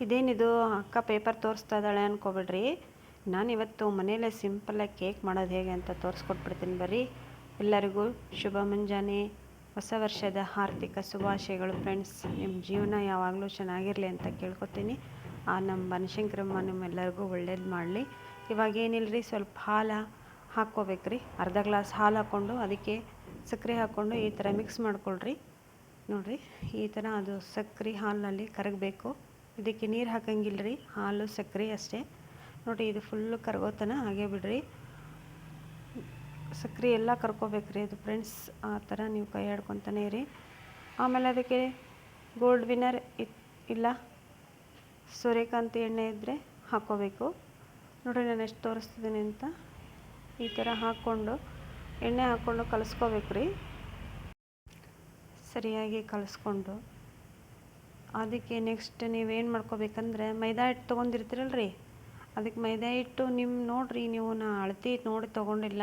ಇದೇನಿದು ಅಕ್ಕ ಪೇಪರ್ ತೋರಿಸ್ತಾ ಇದ್ದಾಳೆ ಅಂದ್ಕೊಬಿಡ್ರಿ. ನಾನಿವತ್ತು ಮನೆಯಲ್ಲೇ ಸಿಂಪಲ್ಲಾಗಿ ಕೇಕ್ ಮಾಡೋದು ಹೇಗೆ ಅಂತ ತೋರಿಸ್ಕೊಟ್ಬಿಡ್ತೀನಿ ಬರ್ರಿ. ಎಲ್ಲರಿಗೂ ಶುಭ ಮುಂಜಾನೆ, ಹೊಸ ವರ್ಷದ ಹಾರ್ದಿಕ ಶುಭಾಶಯಗಳು ಫ್ರೆಂಡ್ಸ್. ನಿಮ್ಮ ಜೀವನ ಯಾವಾಗಲೂ ಚೆನ್ನಾಗಿರಲಿ ಅಂತ ಕೇಳ್ಕೊತೀನಿ. ನಮ್ಮ ಬನಶಂಕರಮ್ಮ ನಿಮ್ಮೆಲ್ಲರಿಗೂ ಒಳ್ಳೇದು ಮಾಡಲಿ. ಇವಾಗ ಏನಿಲ್ಲರಿ, ಸ್ವಲ್ಪ ಹಾಲು ಹಾಕ್ಕೋಬೇಕ್ರಿ. ಅರ್ಧ ಗ್ಲಾಸ್ ಹಾಲು ಹಾಕ್ಕೊಂಡು ಅದಕ್ಕೆ ಸಕ್ಕರೆ ಹಾಕ್ಕೊಂಡು ಈ ಥರ ಮಿಕ್ಸ್ ಮಾಡ್ಕೊಳ್ರಿ. ನೋಡಿರಿ, ಈ ಥರ ಅದು ಸಕ್ಕರೆ ಹಾಲಿನಲ್ಲಿ ಕರಗಬೇಕು. ಇದಕ್ಕೆ ನೀರು ಹಾಕಂಗಿಲ್ಲರಿ, ಹಾಲು ಸಕ್ಕರೆ ಅಷ್ಟೇ. ನೋಡಿ, ಇದು ಫುಲ್ಲು ಕರಗೋತನ ಹಾಗೆ ಬಿಡ್ರಿ. ಸಕ್ಕರೆ ಎಲ್ಲ ಕರ್ಕೋಬೇಕ್ರಿ ಅದು ಫ್ರೆಂಡ್ಸ್. ಆ ಥರ ನೀವು ಕೈ ಆಡ್ಕೊತಾನೆ ಇರಿ. ಆಮೇಲೆ ಅದಕ್ಕೆ ಗೋಲ್ಡ್ ವಿನ್ನರ್ ಇಲ್ಲ ಸೂರ್ಯಕಾಂತಿ ಎಣ್ಣೆ ಇದ್ದರೆ ಹಾಕ್ಕೋಬೇಕು. ನೋಡಿರಿ, ನಾನು ಎಷ್ಟು ತೋರಿಸ್ತಿದ್ದೀನಿ ಅಂತ. ಈ ಥರ ಹಾಕ್ಕೊಂಡು ಎಣ್ಣೆ ಹಾಕ್ಕೊಂಡು ಕಲಿಸ್ಕೋಬೇಕ್ರಿ. ಸರಿಯಾಗಿ ಕಲಿಸ್ಕೊಂಡು ಅದಕ್ಕೆ ನೆಕ್ಸ್ಟ್ ನೀವೇನು ಮಾಡ್ಕೋಬೇಕಂದ್ರೆ ಮೈದಾ ಹಿಟ್ಟು ತೊಗೊಂಡಿರ್ತೀರಲ್ರಿ, ಅದಕ್ಕೆ ಮೈದಾ ಹಿಟ್ಟು ನೋಡಿರಿ, ನೀವು ಅಳತೆ ನೋಡಿ ತೊಗೊಂಡಿಲ್ಲ,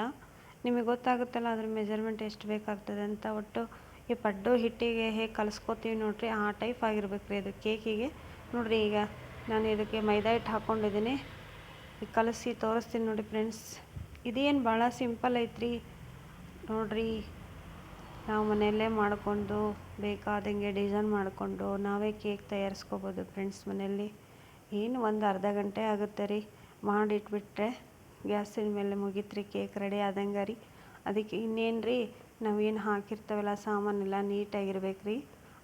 ನಿಮಗೆ ಗೊತ್ತಾಗುತ್ತಲ್ಲ ಅದ್ರ ಮೆಜರ್ಮೆಂಟ್ ಎಷ್ಟು ಬೇಕಾಗ್ತದೆ ಅಂತ. ಒಟ್ಟು ಈ ಪಡ್ಡು ಹಿಟ್ಟಿಗೆ ಹೇಗೆ ಕಲಿಸ್ಕೋತೀವಿ ನೋಡಿರಿ, ಆ ಟೈಪ್ ಆಗಿರ್ಬೇಕ್ರಿ ಅದು ಕೇಕಿಗೆ. ನೋಡಿರಿ, ಈಗ ನಾನು ಇದಕ್ಕೆ ಮೈದಾ ಹಿಟ್ಟು ಹಾಕ್ಕೊಂಡಿದ್ದೀನಿ. ಈಗ ಕಲಸಿ ತೋರಿಸ್ತೀನಿ ನೋಡಿ ಫ್ರೆಂಡ್ಸ್. ಇದೇನು ಭಾಳ ಸಿಂಪಲ್ ಐತ್ರಿ ನೋಡಿರಿ. ನಾವು ಮನೆಯಲ್ಲೇ ಮಾಡಿಕೊಂಡು ಬೇಕಾದಂಗೆ ಡಿಸೈನ್ ಮಾಡಿಕೊಂಡು ನಾವೇ ಕೇಕ್ ತಯಾರಿಸ್ಕೋಬೋದು ಫ್ರೆಂಡ್ಸ್ ಮನೆಯಲ್ಲಿ. ಏನು ಒಂದು ಅರ್ಧ ಗಂಟೆ ಆಗುತ್ತೆ ರೀ, ಮಾಡಿಟ್ಬಿಟ್ರೆ ಗ್ಯಾಸಿನ ಮೇಲೆ ಮುಗೀತ್ರಿ, ಕೇಕ್ ರೆಡಿ ಆದಂಗೆ ರೀ. ಅದಕ್ಕೆ ಇನ್ನೇನು ರೀ, ನಾವೇನು ಹಾಕಿರ್ತೇವಲ್ಲ ಸಾಮಾನೆಲ್ಲ ನೀಟಾಗಿರ್ಬೇಕು ರೀ.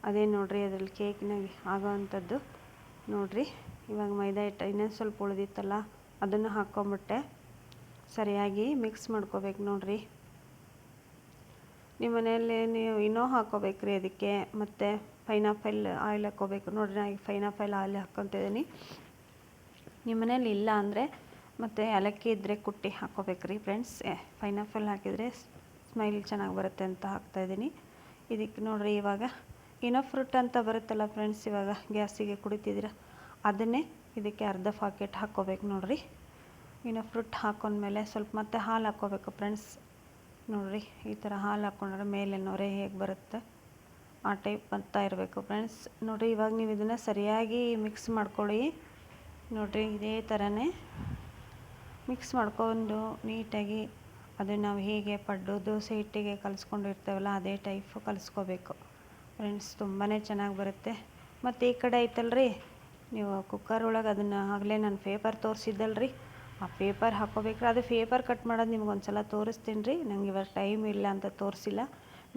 ಅದೇ ನೋಡಿರಿ ಅದ್ರಲ್ಲಿ ಕೇಕ್ನಾಗ ಆಗೋವಂಥದ್ದು. ನೋಡಿರಿ, ಇವಾಗ ಮೈದಾ ಹಿಟ್ಟು ಇನ್ನೊಂದು ಸ್ವಲ್ಪ ಉಳಿದಿತ್ತಲ್ಲ ಅದನ್ನು ಹಾಕ್ಕೊಂಬಿಟ್ಟೆ. ಸರಿಯಾಗಿ ಮಿಕ್ಸ್ ಮಾಡ್ಕೋಬೇಕು ನೋಡಿರಿ. ನಿಮ್ಮ ಮನೆಯಲ್ಲಿ ನೀವು ಇನ್ನೂ ಹಾಕ್ಕೋಬೇಕ್ರಿ ಅದಕ್ಕೆ. ಮತ್ತು ಪೈನಾಪಲ್ ಆಯಿಲ್ ಹಾಕ್ಕೋಬೇಕು. ನೋಡಿರಿ, ನಾನು ಈಗ ಪೈನಾಪಲ್ ಆಯಿಲ್ ಹಾಕ್ಕೊತಿದ್ದೀನಿ. ನಿಮ್ಮ ಮನೇಲಿ ಇಲ್ಲ ಅಂದರೆ ಮತ್ತು ಏಲಕ್ಕಿ ಇದ್ದರೆ ಕುಟ್ಟಿ ಹಾಕ್ಕೋಬೇಕ್ರಿ ಫ್ರೆಂಡ್ಸ್. ಪೈನಾಪಲ್ ಹಾಕಿದರೆ ಸ್ಮೈಲ್ ಚೆನ್ನಾಗಿ ಬರುತ್ತೆ ಅಂತ ಹಾಕ್ತಾಯಿದ್ದೀನಿ. ಇದಕ್ಕೆ ನೋಡಿರಿ, ಇವಾಗ ಇನ್ನೋ ಫ್ರೂಟ್ ಅಂತ ಬರುತ್ತಲ್ಲ ಫ್ರೆಂಡ್ಸ್, ಇವಾಗ ಗ್ಯಾಸಿಗೆ ಕುಡಿತಿದ್ದೀರ, ಅದನ್ನೇ ಇದಕ್ಕೆ ಅರ್ಧ ಪಾಕೆಟ್ ಹಾಕ್ಕೋಬೇಕು ನೋಡಿರಿ. ಇನ್ನೋ ಫ್ರೂಟ್ ಹಾಕೊಂಡ್ಮೇಲೆ ಸ್ವಲ್ಪ ಮತ್ತೆ ಹಾಲು ಹಾಕ್ಕೋಬೇಕು ಫ್ರೆಂಡ್ಸ್. ನೋಡಿರಿ, ಈ ಥರ ಹಾಲು ಹಾಕ್ಕೊಂಡ್ರೆ ಮೇಲೆ ನೊರೆ ಹೇಗೆ ಬರುತ್ತೆ ಆ ಟೈಪ್ ಬರ್ತಾ ಇರಬೇಕು ಫ್ರೆಂಡ್ಸ್. ನೋಡಿರಿ, ಇವಾಗ ನೀವು ಇದನ್ನು ಸರಿಯಾಗಿ ಮಿಕ್ಸ್ ಮಾಡ್ಕೊಳ್ಳಿ. ನೋಡಿರಿ, ಇದೇ ಥರನೇ ಮಿಕ್ಸ್ ಮಾಡ್ಕೊಂಡು ನೀಟಾಗಿ ಅದು ನಾವು ಹೇಗೆ ಪಡ್ಡು ದೋಸೆ ಹಿಟ್ಟಿಗೆ ಕಲಿಸ್ಕೊಂಡಿರ್ತೇವಲ್ಲ ಅದೇ ಟೈಪು ಕಲಿಸ್ಕೋಬೇಕು ಫ್ರೆಂಡ್ಸ್. ತುಂಬಾ ಚೆನ್ನಾಗಿ ಬರುತ್ತೆ. ಮತ್ತು ಈ ಕಡೆ ಐತಲ್ರಿ, ನೀವು ಕುಕ್ಕರ್ ಒಳಗೆ ಅದನ್ನು ಆಗಲೇ ನಾನು ಪೇಪರ್ ತೋರಿಸಿದ್ದಲ್ರಿ, ಆ ಪೇಪರ್ ಹಾಕ್ಕೋಬೇಕ್ರಿ. ಅದು ಪೇಪರ್ ಕಟ್ ಮಾಡೋದು ನಿಮ್ಗೆ ಒಂದು ಸಲ ತೋರಿಸ್ತೀನಿ ರೀ. ನಂಗೆ ಇವಾಗ ಟೈಮ್ ಇಲ್ಲ ಅಂತ ತೋರಿಸಿಲ್ಲ.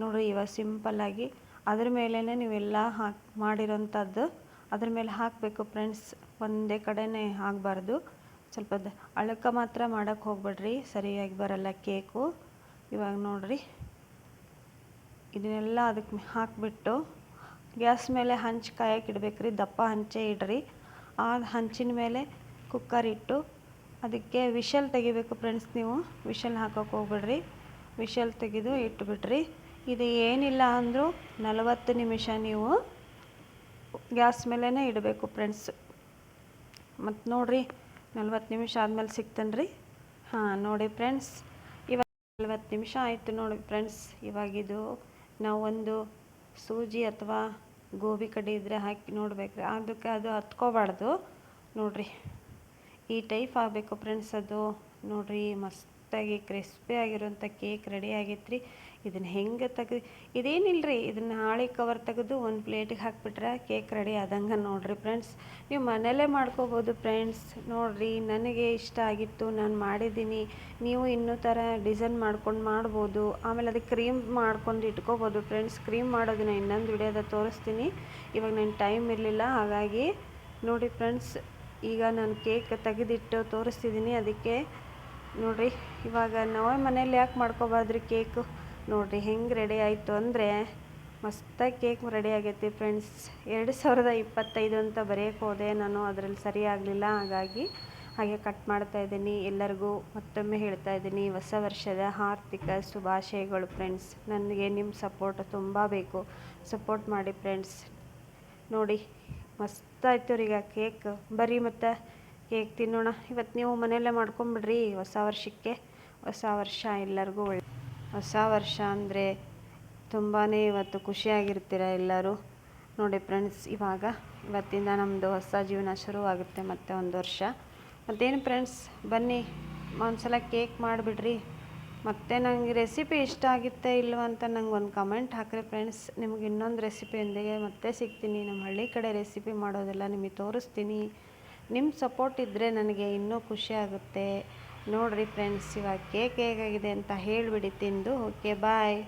ನೋಡಿರಿ, ಇವಾಗ ಸಿಂಪಲ್ಲಾಗಿ ಅದ್ರ ಮೇಲೇ ನೀವೆಲ್ಲ ಮಾಡಿರೋಂಥದ್ದು ಅದ್ರ ಮೇಲೆ ಹಾಕಬೇಕು ಫ್ರೆಂಡ್ಸ್. ಒಂದೇ ಕಡೆನೇ ಆಗಬಾರ್ದು. ಸ್ವಲ್ಪ ಅಳಕ ಮಾತ್ರ ಮಾಡೋಕ್ಕೆ ಹೋಗ್ಬೇಡ್ರಿ, ಸರಿಯಾಗಿ ಬರಲ್ಲ ಕೇಕು. ಇವಾಗ ನೋಡಿರಿ, ಇದನ್ನೆಲ್ಲ ಅದಕ್ಕೆ ಹಾಕಿಬಿಟ್ಟು ಗ್ಯಾಸ್ ಮೇಲೆ ಹಂಚು ಕಾಯಕ್ಕೆ ಇಡಬೇಕ್ರಿ. ದಪ್ಪ ಹಂಚೇ ಇಡ್ರಿ. ಆ ಹಂಚಿನ ಮೇಲೆ ಕುಕ್ಕರ್ ಇಟ್ಟು ಅದಕ್ಕೆ ವಿಷಲ್ ತೆಗಿಬೇಕು ಫ್ರೆಂಡ್ಸ್. ನೀವು ವಿಷಲ್ ಹಾಕೋಕೆ ಹೋಗ್ಬೇಡ್ರಿ, ವಿಷಲ್ ತೆಗೆದು ಇಟ್ಬಿಡ್ರಿ. ಇದು ಏನಿಲ್ಲ ಅಂದರೂ 40 ನಿಮಿಷ ನೀವು ಗ್ಯಾಸ್ ಮೇಲೇ ಇಡಬೇಕು ಫ್ರೆಂಡ್ಸ್. ಮತ್ತು ನೋಡಿರಿ, 40 ನಿಮಿಷ ಆದಮೇಲೆ ಸಿಗ್ತಾನೆ ರೀ. ನೋಡಿ ಫ್ರೆಂಡ್ಸ್, ಇವಾಗ 40 ನಿಮಿಷ ಆಯಿತು ನೋಡಿ ಫ್ರೆಂಡ್ಸ್. ಇವಾಗಿದು ನಾವು ಒಂದು ಸೂಜಿ ಅಥವಾ ಗೋಬಿ ಕಡ್ಡಿ ಇದ್ದರೆ ಹಾಕಿ ನೋಡ್ಬೇಕ್ರಿ. ಅದಕ್ಕೆ ಅದು ಹತ್ಕೋಬಾರ್ದು ನೋಡಿರಿ, ಈ ಟೈಪ್ ಆಗಬೇಕು ಫ್ರೆಂಡ್ಸ್. ಅದು ನೋಡಿರಿ, ಮಸ್ತಾಗಿ ಕ್ರಿಸ್ಪಿ ಆಗಿರೋಂಥ ಕೇಕ್ ರೆಡಿ ಆಗೈತೆ ರೀ. ಇದನ್ನು ಹೆಂಗೆ ಇದೇನಿಲ್ಲ ರೀ, ಇದನ್ನು ಹಾಳೆ ಕವರ್ ತೆಗೆದು ಒಂದು ಪ್ಲೇಟಿಗೆ ಹಾಕಿಬಿಟ್ರೆ ಕೇಕ್ ರೆಡಿ ಆದಂಗೆ ನೋಡಿರಿ ಫ್ರೆಂಡ್ಸ್. ನೀವು ಮನೆಯಲ್ಲೇ ಮಾಡ್ಕೋಬೋದು ಫ್ರೆಂಡ್ಸ್. ನೋಡಿರಿ, ನನಗೆ ಇಷ್ಟ ಆಗಿತ್ತು, ನಾನು ಮಾಡಿದ್ದೀನಿ. ನೀವು ಇನ್ನೂ ಥರ ಡಿಸೈನ್ ಮಾಡ್ಕೊಂಡು ಮಾಡ್ಬೋದು. ಆಮೇಲೆ ಅದಕ್ಕೆ ಕ್ರೀಮ್ ಮಾಡ್ಕೊಂಡು ಇಟ್ಕೋಬೋದು ಫ್ರೆಂಡ್ಸ್. ಕ್ರೀಮ್ ಮಾಡೋದನ್ನ ಇನ್ನೊಂದು ವಿಡಿಯೋದ ತೋರಿಸ್ತೀನಿ. ಇವಾಗ ನನ್ನ ಟೈಮ್ ಇರಲಿಲ್ಲ, ಹಾಗಾಗಿ ನೋಡಿ ಫ್ರೆಂಡ್ಸ್, ಈಗ ನಾನು ಕೇಕ್ ತೆಗೆದಿಟ್ಟು ತೋರಿಸ್ತಿದ್ದೀನಿ. ಅದಕ್ಕೆ ನೋಡಿರಿ, ಇವಾಗ ನಾವೇ ಮನೇಲಿ ಯಾಕೆ ಮಾಡ್ಕೋಬಾರ್ದ್ರಿ ಕೇಕು. ನೋಡಿರಿ ಹೆಂಗೆ ರೆಡಿ ಆಯಿತು ಅಂದರೆ ಮಸ್ತಾಗಿ ಕೇಕ್ ರೆಡಿ ಆಗೈತಿ ಫ್ರೆಂಡ್ಸ್. 2025 ಅಂತ ಬರೆಯೋಕ್ಕೆ ಹೋದೆ ನಾನು, ಅದರಲ್ಲಿ ಸರಿ ಆಗಲಿಲ್ಲ, ಹಾಗೆ ಕಟ್ ಮಾಡ್ತಾಯಿದ್ದೀನಿ. ಎಲ್ಲರಿಗೂ ಮತ್ತೊಮ್ಮೆ ಹೇಳ್ತಾ ಇದ್ದೀನಿ, ಹೊಸ ವರ್ಷದ ಹಾರ್ದಿಕ ಶುಭಾಶಯಗಳು ಫ್ರೆಂಡ್ಸ್. ನನಗೆ ನಿಮ್ಮ ಸಪೋರ್ಟ್ ತುಂಬ ಬೇಕು, ಸಪೋರ್ಟ್ ಮಾಡಿ ಫ್ರೆಂಡ್ಸ್. ನೋಡಿ, ಮಸ್ತಾಯ್ತು ರೀ ಈಗ ಕೇಕ್. ಬರೀ ಮತ್ತು ಕೇಕ್ ತಿನ್ನೋಣ. ಇವತ್ತು ನೀವು ಮನೆಯಲ್ಲೇ ಮಾಡ್ಕೊಂಬಿಡ್ರಿ ಹೊಸ ವರ್ಷಕ್ಕೆ. ಹೊಸ ವರ್ಷ ಎಲ್ಲರಿಗೂ ಹೊಸ ವರ್ಷ ಅಂದರೆ ತುಂಬಾ ಇವತ್ತು ಖುಷಿಯಾಗಿರ್ತೀರ ಎಲ್ಲರೂ. ನೋಡಿ ಫ್ರೆಂಡ್ಸ್, ಇವಾಗ ಇವತ್ತಿಂದ ನಮ್ಮದು ಹೊಸ ಜೀವನ ಶುರುವಾಗುತ್ತೆ ಮತ್ತೆ ಒಂದು ವರ್ಷ. ಮತ್ತೇನು ಫ್ರೆಂಡ್ಸ್, ಬನ್ನಿ ಒಂದ್ಸಲ ಕೇಕ್ ಮಾಡಿಬಿಡ್ರಿ. ಮತ್ತು ನಂಗೆ ರೆಸಿಪಿ ಇಷ್ಟ ಆಗುತ್ತೆ ಇಲ್ವ ಅಂತ ನಂಗೆ ಒಂದು ಕಮೆಂಟ್ ಹಾಕಿರಿ ಫ್ರೆಂಡ್ಸ್. ನಿಮ್ಗೆ ಇನ್ನೊಂದು ರೆಸಿಪಿಯೊಂದಿಗೆ ಮತ್ತೆ ಸಿಗ್ತೀನಿ. ನಮ್ಮ ಹಳ್ಳಿ ಕಡೆ ರೆಸಿಪಿ ಮಾಡೋದೆಲ್ಲ ನಿಮಗೆ ತೋರಿಸ್ತೀನಿ. ನಿಮ್ಮ ಸಪೋರ್ಟ್ ಇದ್ದರೆ ನನಗೆ ಇನ್ನೂ ಖುಷಿ ಆಗುತ್ತೆ. ನೋಡಿರಿ ಫ್ರೆಂಡ್ಸ್, ಇವಾಗ ಕೇಕ್ ಹೇಗಾಗಿದೆ ಅಂತ ಹೇಳಿಬಿಡಿ ತಿಂದು. ಓಕೆ, ಬಾಯ್.